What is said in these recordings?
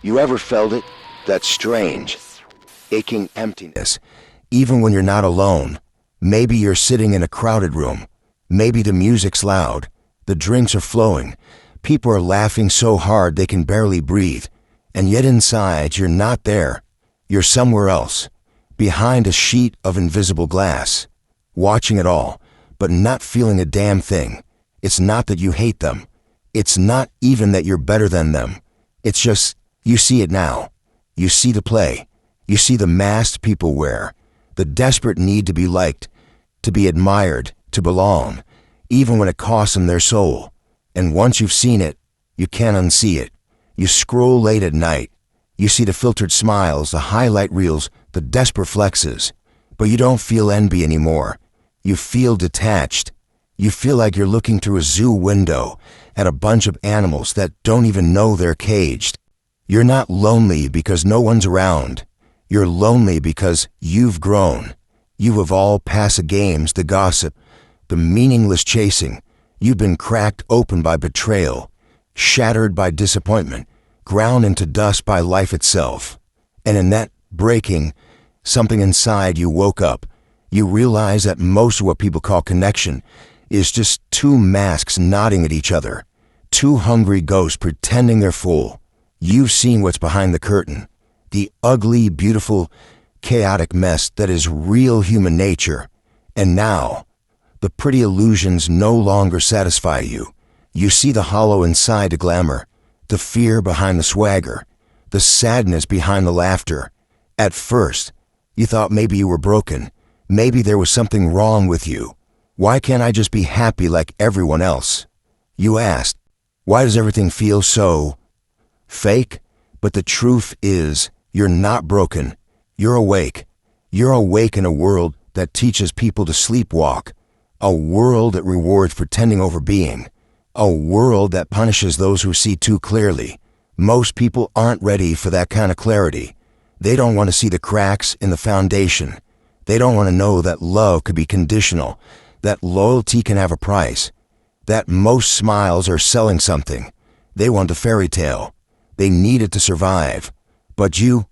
You ever felt it? That strange, aching emptiness, even when you're not alone. Maybe you're sitting in a crowded room. Maybe the music's loud, the drinks are flowing, people are laughing so hard they can barely breathe, and yet inside you're not there. You're somewhere else, behind a sheet of invisible glass, watching it all, but not feeling a damn thing. It's not that you hate them. It's not even that you're better than them. It's just, you see it now. You see the play. You see the mask people wear, the desperate need to be liked, to be admired, to belong, even when it costs them their soul. And once you've seen it, you can't unsee it. You scroll late at night. You see the filtered smiles, the highlight reels, the desperate flexes. But you don't feel envy anymore. You feel detached. You feel like you're looking through a zoo window at a bunch of animals that don't even know they're caged. You're not lonely because no one's around. You're lonely because you've grown. You've evolved past the games, the gossip, the meaningless chasing. You've been cracked open by betrayal, shattered by disappointment, ground into dust by life itself. And in that breaking, something inside you woke up. You realize that most of what people call connection is just two masks nodding at each other, two hungry ghosts pretending they're full. You've seen what's behind the curtain, the ugly, beautiful, chaotic mess that is real human nature. And now, the pretty illusions no longer satisfy you. You see the hollow inside the glamour, the fear behind the swagger, the sadness behind the laughter. At first, you thought maybe you were broken. Maybe there was something wrong with you. Why can't I just be happy like everyone else? You asked, why does everything feel so fake? But the truth is, you're not broken. You're awake. You're awake in a world that teaches people to sleepwalk, a world that rewards pretending over being, a world that punishes those who see too clearly. Most people aren't ready for that kind of clarity. They don't want to see the cracks in the foundation. They don't want to know that love could be conditional, that loyalty can have a price, that most smiles are selling something. They want a fairy tale. They need it to survive. But you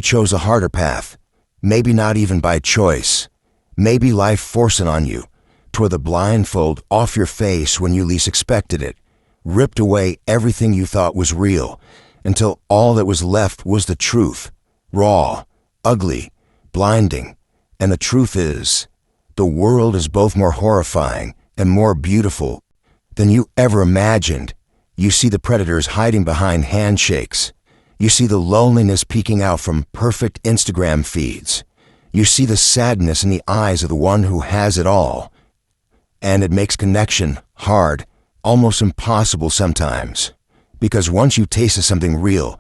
chose a harder path. Maybe not even by choice. Maybe life forced it on you, tore the blindfold off your face when you least expected it, ripped away everything you thought was real, until all that was left was the truth, raw, ugly, blinding. And the truth is, the world is both more horrifying and more beautiful than you ever imagined. You see the predators hiding behind handshakes. You see the loneliness peeking out from perfect Instagram feeds. You see the sadness in the eyes of the one who has it all. And it makes connection hard, almost impossible sometimes. Because once you've tasted something real,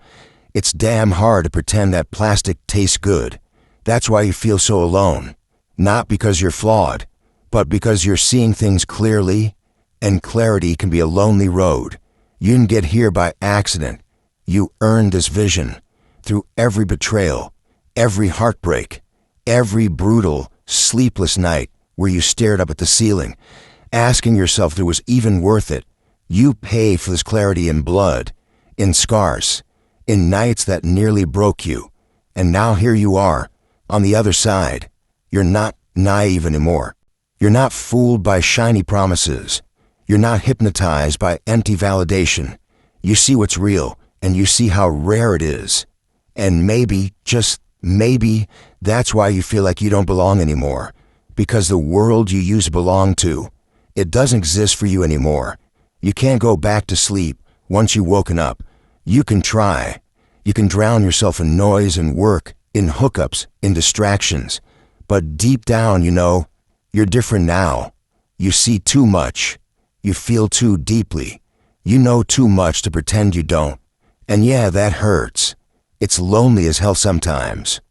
it's damn hard to pretend that plastic tastes good. That's why you feel so alone. Not because you're flawed, but because you're seeing things clearly, and clarity can be a lonely road. You didn't get here by accident. You earned this vision through every betrayal, every heartbreak, every brutal, sleepless night where you stared up at the ceiling, asking yourself if it was even worth it. You pay for this clarity in blood, in scars, in nights that nearly broke you. And now here you are, on the other side. You're not naive anymore. You're not fooled by shiny promises. You're not hypnotized by empty validation. You see what's real, and you see how rare it is. And maybe, just maybe, that's why you feel like you don't belong anymore. Because the world you used to belong to, it doesn't exist for you anymore. You can't go back to sleep once you've woken up. You can try. You can drown yourself in noise and work, in hookups, in distractions. But deep down, you know, you're different now. You see too much. You feel too deeply. You know too much to pretend you don't. And yeah, that hurts. It's lonely as hell sometimes.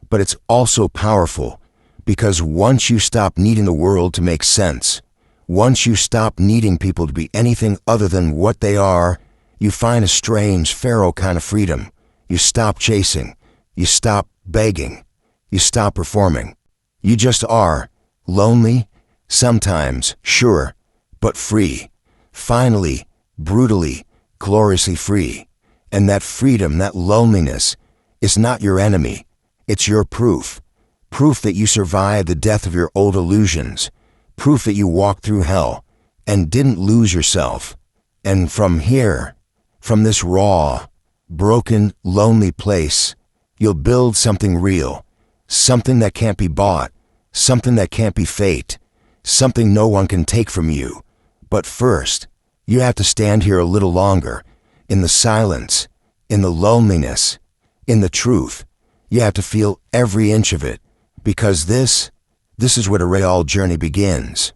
But it's also powerful, because once you stop needing the world to make sense, once you stop needing people to be anything other than what they are, you find a strange, feral kind of freedom. You stop chasing. You stop begging. You stop performing. You just are. Lonely, sometimes, sure, but free. Finally, brutally, gloriously free. And that freedom, that loneliness, is not your enemy. It's your proof. Proof that you survived the death of your old illusions. Proof that you walked through hell and didn't lose yourself. And from here, from this raw, broken, lonely place, you'll build something real, something that can't be bought, something that can't be faked, something no one can take from you. But first, you have to stand here a little longer, in the silence, in the loneliness, in the truth. You have to feel every inch of it, because this is where the real journey begins.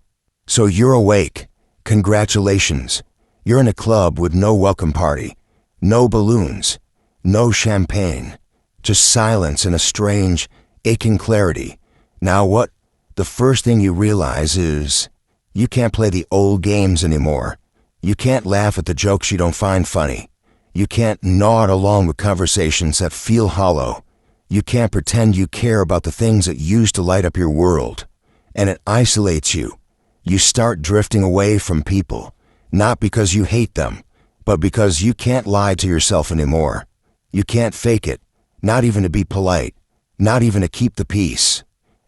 So you're awake. Congratulations. You're in a club with no welcome party, no balloons, no champagne, just silence and a strange, aching clarity. Now what? The first thing you realize is you can't play the old games anymore. You can't laugh at the jokes you don't find funny. You can't nod along with conversations that feel hollow. You can't pretend you care about the things that used to light up your world. And it isolates you. You start drifting away from people, not because you hate them, but because you can't lie to yourself anymore. You can't fake it, not even to be polite, not even to keep the peace.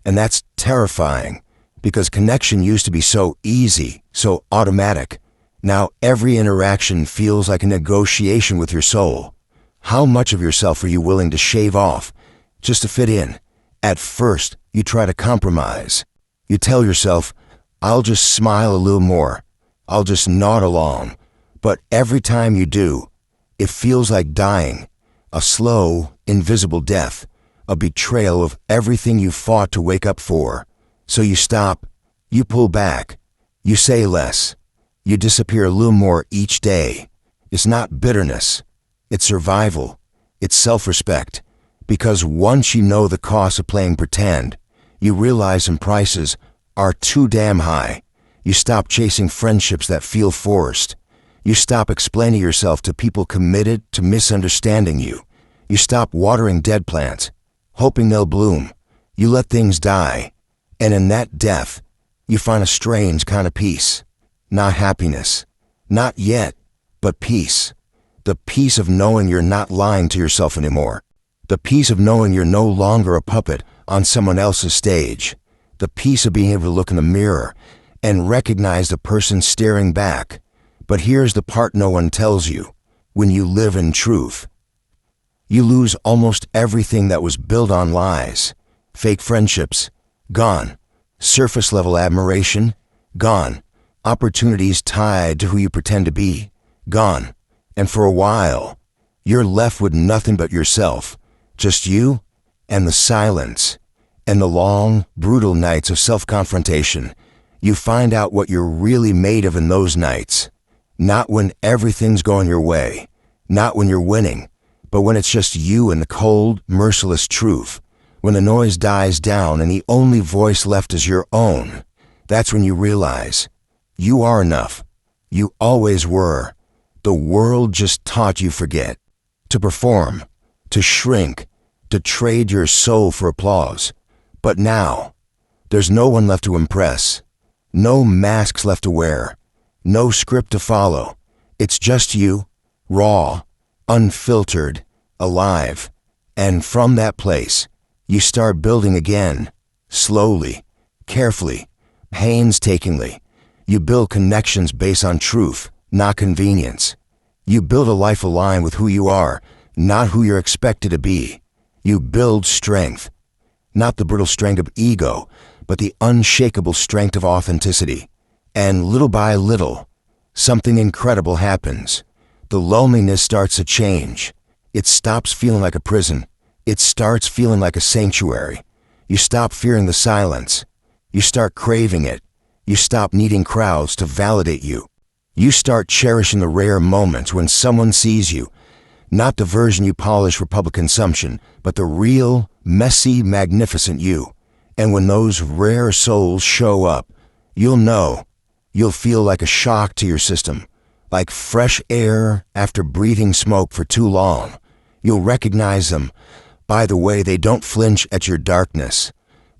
And that's terrifying, because connection used to be so easy, so automatic. Now every interaction feels like a negotiation with your soul. How much of yourself are you willing to shave off just to fit in? At first, you try to compromise. You tell yourself, I'll just smile a little more. I'll just nod along. But every time you do, it feels like dying, a slow, invisible death, a betrayal of everything you fought to wake up for. So you stop, you pull back, you say less, you disappear a little more each day. It's not bitterness, it's survival, it's self-respect. Because once you know the cost of playing pretend, you realize some prices are too damn high. You stop chasing friendships that feel forced. You stop explaining yourself to people committed to misunderstanding you. You stop watering dead plants, hoping they'll bloom. You let things die. And in that death, you find a strange kind of peace. Not happiness. Not yet, but peace. The peace of knowing you're not lying to yourself anymore. The peace of knowing you're no longer a puppet on someone else's stage. The peace of being able to look in the mirror and recognize the person staring back. But here's the part no one tells you. When you live in truth, you lose almost everything that was built on lies. Fake friendships, gone. Surface level admiration, gone. Opportunities tied to who you pretend to be, gone. And for a while, you're left with nothing but yourself. Just you and the silence and the long, brutal nights of self-confrontation. You find out what you're really made of in those nights. Not when everything's going your way, not when you're winning, but when it's just you and the cold, merciless truth. When the noise dies down and the only voice left is your own. That's when you realize you are enough. You always were. The world just taught you forget. To perform, to shrink, to trade your soul for applause. But now, there's no one left to impress. No masks left to wear. No script to follow. It's just you, raw, unfiltered, alive. And from that place, you start building again, slowly, carefully, painstakingly. You build connections based on truth, not convenience. You build a life aligned with who you are, not who you're expected to be. You build strength, not the brittle strength of ego, but the unshakable strength of authenticity. And little by little, something incredible happens. The loneliness starts to change. It stops feeling like a prison. It starts feeling like a sanctuary. You stop fearing the silence. You start craving it. You stop needing crowds to validate you. You start cherishing the rare moments when someone sees you, not the version you polish for public consumption, but the real, messy, magnificent you. And when those rare souls show up, you'll know. You'll feel like a shock to your system, like fresh air after breathing smoke for too long. You'll recognize them by the way they don't flinch at your darkness,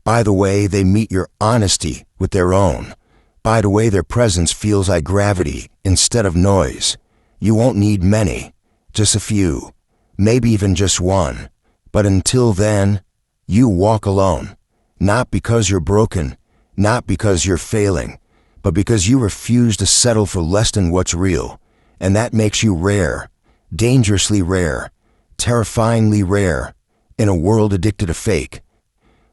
by the way they meet your honesty with their own, by the way their presence feels like gravity instead of noise. You won't need many, just a few, maybe even just one. But until then, you walk alone. Not because you're broken, not because you're failing, but because you refuse to settle for less than what's real. And that makes you rare, dangerously rare, terrifyingly rare, in a world addicted to fake.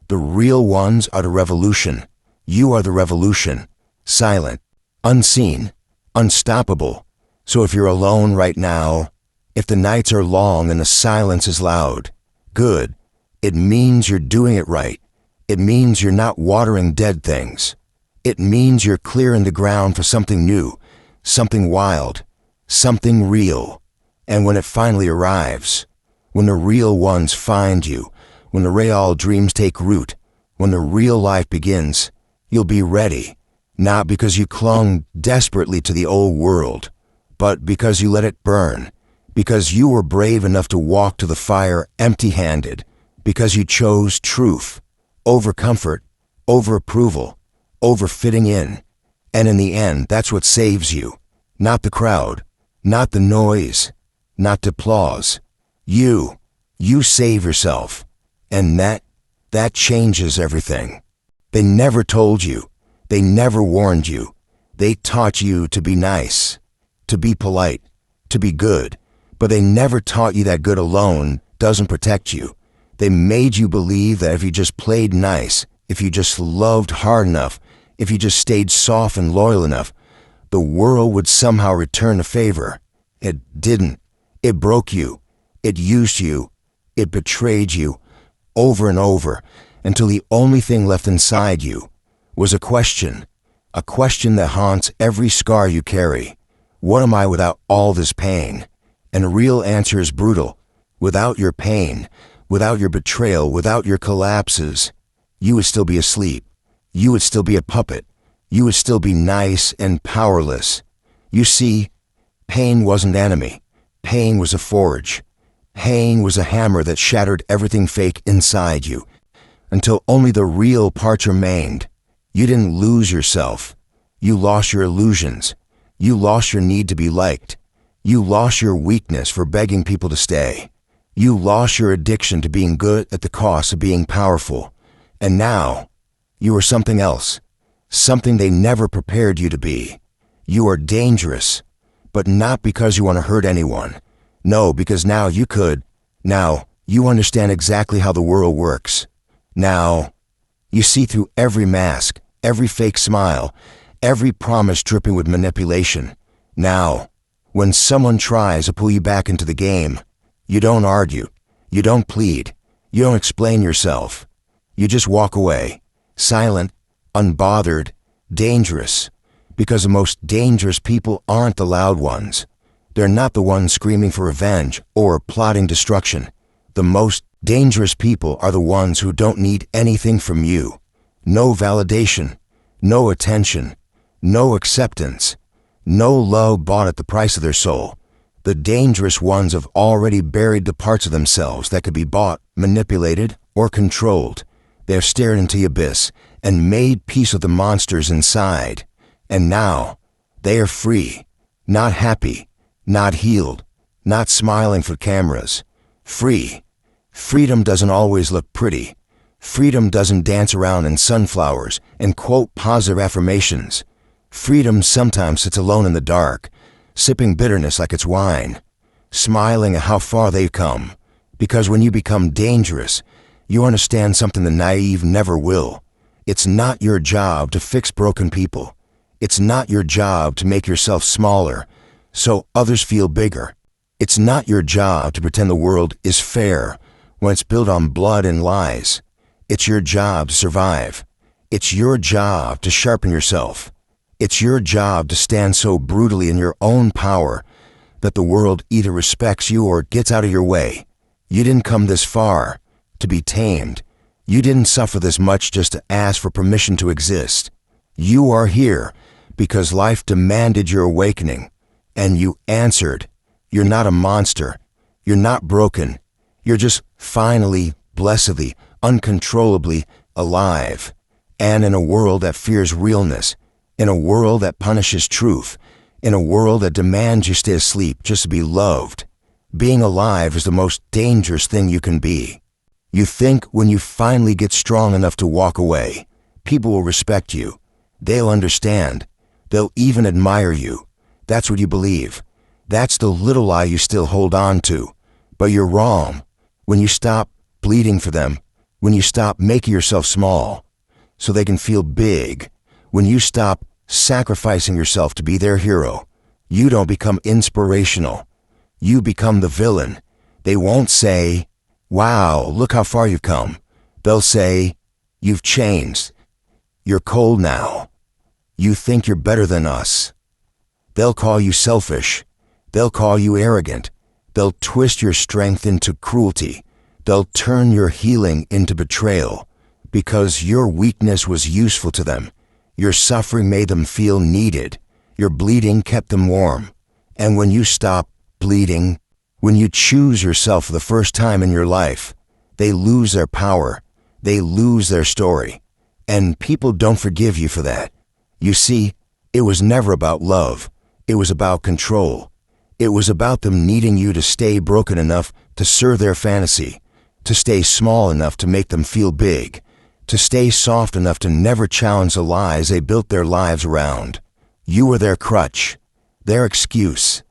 The real ones are the revolution. You are the revolution. Silent, unseen, unstoppable. So if you're alone right now, if the nights are long and the silence is loud, good. It means you're doing it right. It means you're not watering dead things. It means you're clearing the ground for something new, something wild, something real. And when it finally arrives, when the real ones find you, when the real dreams take root, when the real life begins, you'll be ready. Not because you clung desperately to the old world, but because you let it burn, because you were brave enough to walk to the fire empty-handed, because you chose truth over comfort, over approval, over fitting in. And in the end, that's what saves you. Not the crowd, not the noise, not the applause. You save yourself. And that changes everything. They never told you. They never warned you. They taught you to be nice, to be polite, to be good. But they never taught you that good alone doesn't protect you. They made you believe that if you just played nice, if you just loved hard enough, if you just stayed soft and loyal enough, the world would somehow return the favor. It didn't. It broke you. It used you. It betrayed you over and over until the only thing left inside you was a question that haunts every scar you carry. What am I without all this pain? And the real answer is brutal. Without your pain, without your betrayal, without your collapses, you would still be asleep. You would still be a puppet. You would still be nice and powerless. You see, pain wasn't enemy. Pain was a forge. Pain was a hammer that shattered everything fake inside you, until only the real parts remained. You didn't lose yourself. You lost your illusions. You lost your need to be liked. You lost your weakness for begging people to stay. You lost your addiction to being good at the cost of being powerful. And now, you are something else. Something they never prepared you to be. You are dangerous, but not because you want to hurt anyone. No, because now you could. Now, you understand exactly how the world works. Now, you see through every mask, every fake smile, every promise dripping with manipulation. Now, when someone tries to pull you back into the game, you don't argue, you don't plead, you don't explain yourself. You just walk away, silent, unbothered, dangerous, because the most dangerous people aren't the loud ones. They're not the ones screaming for revenge or plotting destruction. The most dangerous people are the ones who don't need anything from you. No validation, no attention, no acceptance, no love bought at the price of their soul. The dangerous ones have already buried the parts of themselves that could be bought, manipulated, or controlled. They have stared into the abyss and made peace with the monsters inside. And now, they are free, not happy, not healed, not smiling for cameras. Free. Freedom doesn't always look pretty. Freedom doesn't dance around in sunflowers and quote positive affirmations. Freedom sometimes sits alone in the dark, sipping bitterness like it's wine, smiling at how far they've come. Because when you become dangerous, you understand something the naive never will. It's not your job to fix broken people. It's not your job to make yourself smaller so others feel bigger. It's not your job to pretend the world is fair when it's built on blood and lies. It's your job to survive. It's your job to sharpen yourself. It's your job to stand so brutally in your own power that the world either respects you or gets out of your way. You didn't come this far to be tamed. You didn't suffer this much just to ask for permission to exist. You are here because life demanded your awakening, and you answered. You're not a monster. You're not broken. You're just finally, blessedly, uncontrollably alive. And in a world that fears realness, in a world that punishes truth, in a world that demands you stay asleep just to be loved, Being alive is the most dangerous thing you can be. You think when you finally get strong enough to walk away, people will respect you. They'll understand. They'll even admire you. That's what you believe. That's the little lie you still hold on to. But you're wrong. When you stop bleeding for them, when you stop making yourself small so they can feel big, when you stop sacrificing yourself to be their hero, you don't become inspirational. You become the villain. They won't say, "Wow, look how far you've come." They'll say, "You've changed. You're cold now. You think you're better than us." They'll call you selfish. They'll call you arrogant. They'll twist your strength into cruelty. They'll turn your healing into betrayal because your weakness was useful to them. Your suffering made them feel needed. Your bleeding kept them warm. And when you stop bleeding, when you choose yourself for the first time in your life, they lose their power. They lose their story. And people don't forgive you for that. You see, it was never about love. It was about control. It was about them needing you to stay broken enough to serve their fantasy, to stay small enough to make them feel big, to stay soft enough to never challenge the lies they built their lives around. You were their crutch, their excuse,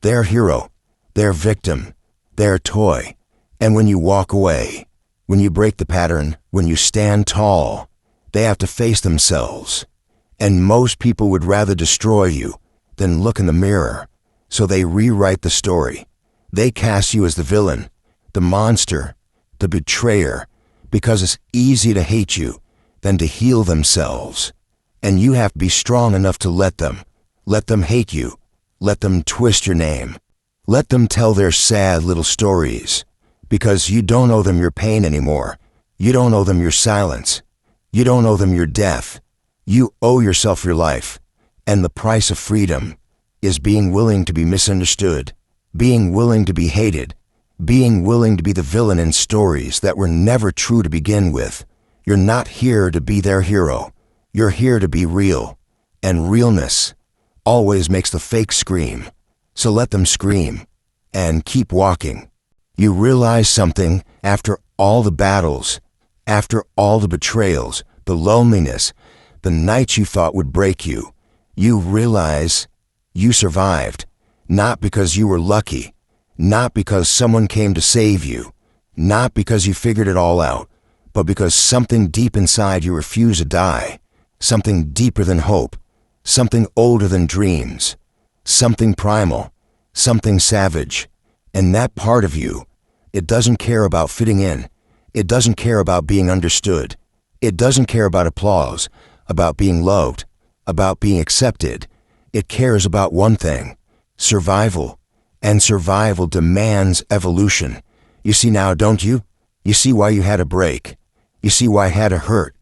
their hero, their victim, their toy. And when you walk away, when you break the pattern, when you stand tall, they have to face themselves. And most people would rather destroy you than look in the mirror. So they rewrite the story. They cast you as the villain, the monster, the betrayer, because it's easy to hate you than to heal themselves. And you have to be strong enough to let them hate you, let them twist your name, let them tell their sad little stories, because you don't owe them your pain anymore. You don't owe them your silence. You don't owe them your death. You owe yourself your life. And the price of freedom is being willing to be misunderstood, being willing to be hated, being willing to be the villain in stories that were never true to begin with. You're not here to be their hero. You're here to be real. And realness always makes the fake scream. So let them scream and keep walking. You realize something after all the battles, after all the betrayals, the loneliness, the nights you thought would break you. You realize you survived, not because you were lucky, not because someone came to save you, not because you figured it all out, but because something deep inside you refused to die, something deeper than hope, something older than dreams, something primal, something savage. And that part of you, it doesn't care about fitting in. It doesn't care about being understood. It doesn't care about applause, about being loved, about being accepted. It cares about one thing: survival. And survival demands evolution. You see now, don't you? You see why you had a break. You see why it had to hurt.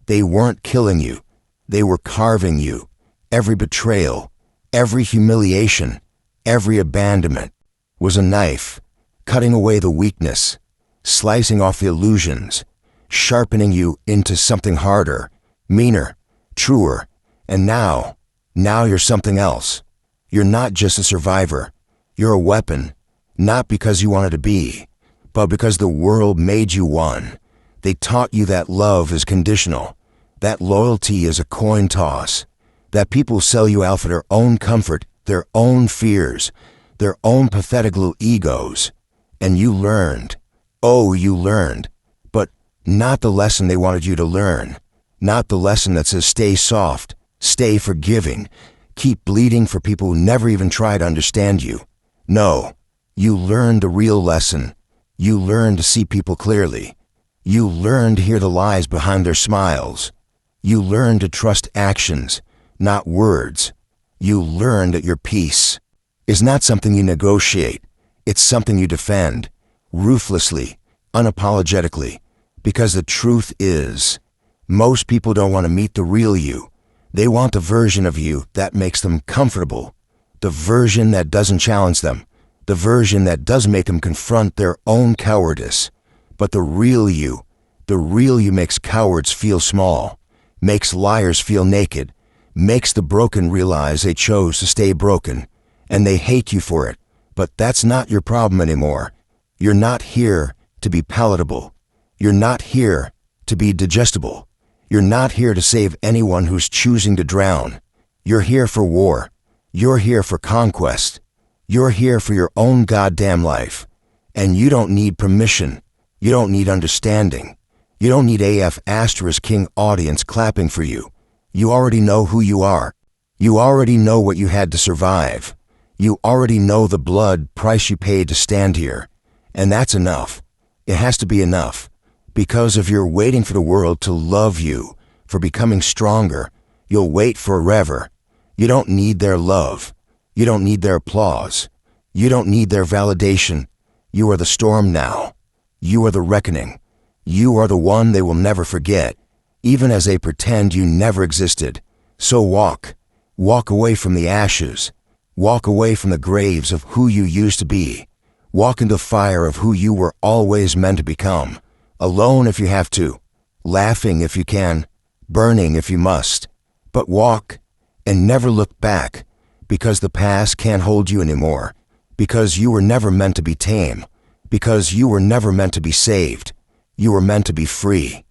They weren't killing you. They were carving you. Every betrayal, every humiliation, every abandonment was a knife, cutting away the weakness, slicing off the illusions, sharpening you into something harder, meaner, truer. And now you're something else. You're not just a survivor. You're a weapon, not because you wanted to be, but because the world made you one. They taught you that love is conditional, that loyalty is a coin toss, that people sell you out for their own comfort, their own fears, their own pathetic little egos. And you learned. Oh, you learned. But not the lesson they wanted you to learn. Not the lesson that says stay soft, stay forgiving, keep bleeding for people who never even try to understand you. No, you learned the real lesson. You learned to see people clearly. You learned to hear the lies behind their smiles. You learned to trust actions, not words. You learned that your peace is not something you negotiate. It's something you defend, ruthlessly, unapologetically, because the truth is, most people don't want to meet the real you. They want the version of you that makes them comfortable, the version that doesn't challenge them, the version that does make them confront their own cowardice. But the real you makes cowards feel small, makes liars feel naked, makes the broken realize they chose to stay broken, and they hate you for it, But that's not your problem anymore. You're not here to be palatable. You're not here to be digestible. You're not here to save anyone who's choosing to drown. You're here for war. You're here for conquest. You're here for your own goddamn life. And you don't need permission. You don't need understanding. You don't need AF * King audience clapping for you. You already know who you are. You already know what you had to survive. You already know the blood price you paid to stand here. And that's enough. It has to be enough. Because if you're waiting for the world to love you, for becoming stronger, you'll wait forever. You don't need their love. You don't need their applause. You don't need their validation. You are the storm now. You are the reckoning. You are the one they will never forget, even as they pretend you never existed. So walk. Walk away from the ashes. Walk away from the graves of who you used to be. Walk into the fire of who you were always meant to become. Alone if you have to. Laughing if you can. Burning if you must. But walk and never look back, because the past can't hold you anymore. Because you were never meant to be tame. Because you were never meant to be saved. You were meant to be free.